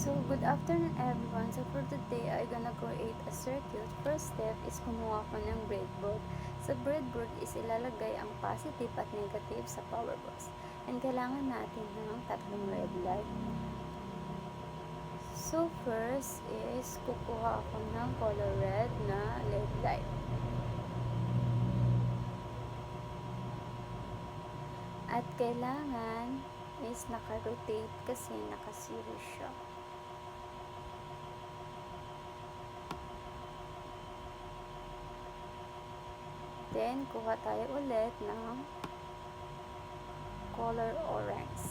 So, good afternoon everyone. So, for today, I'm gonna create a circuit. First step is kumuha ko ng breadboard. Sa breadboard is ilalagay ang positive at negative sa power box. And kailangan natin ng tatlong red light. So, first is kukuha ako ng color red na LED light. At kailangan is naka-rotate kasi naka-series siya. Then, kuha tayo ulit ng color orange.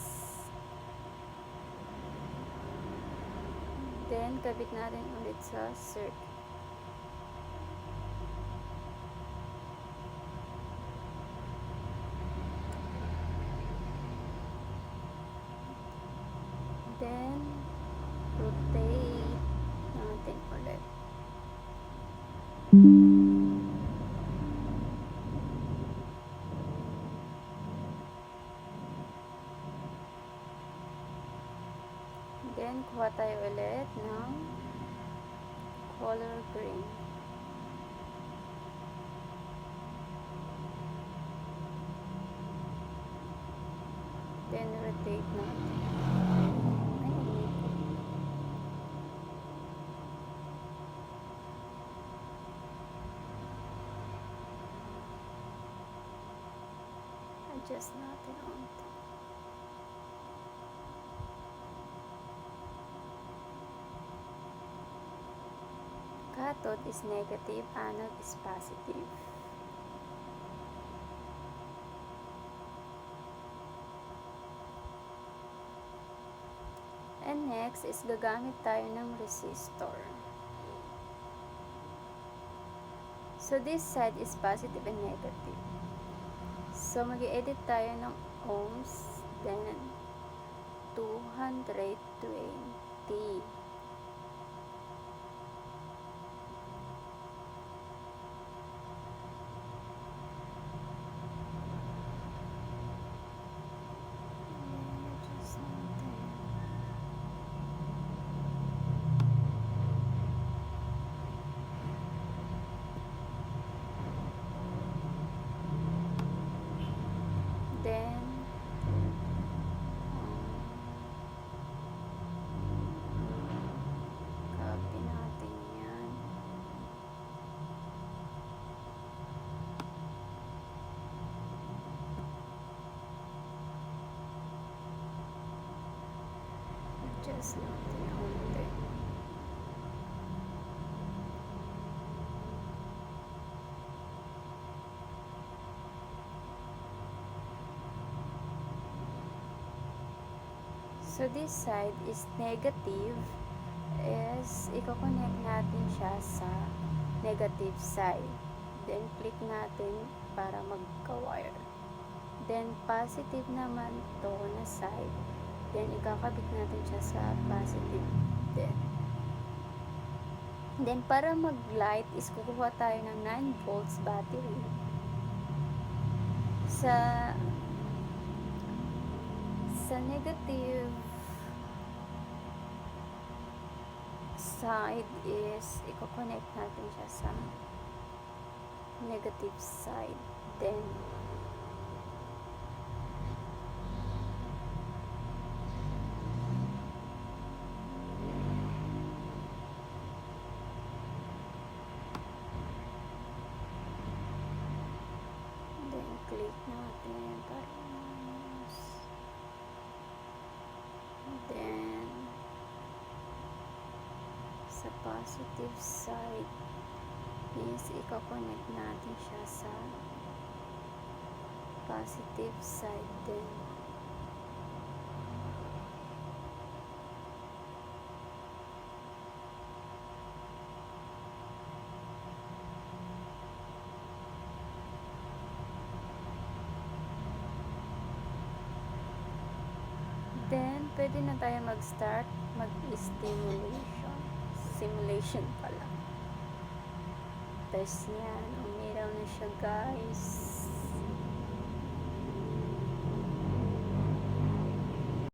Then, kabit natin ulit sa circuit. Then, rotate natin ulit. Then, kuha tayo ulit ng color green. Then, rotate natin. Adjust natin onto. Cathode is negative, anode is positive. And next is gagamit tayo ng resistor. So this side is positive and negative. So mag-i-edit tayo ng ohms, then 220. Then, copy natin yan. Adjust natin konti. So this side is negative, is i-connect natin siya sa negative side. Then click natin para magka-wire. Then positive naman to na side. Then ikakabit natin siya sa positive din. Then para mag-light is kukuha tayo ng 9 volts battery. Sa negative side is i-connect natin siya sa negative side. Then click natin para then sa positive side is i-connect natin siya sa positive side din. Then, pwede na tayo mag-start, simulation pala. Tapos yan, umilaw na siya guys.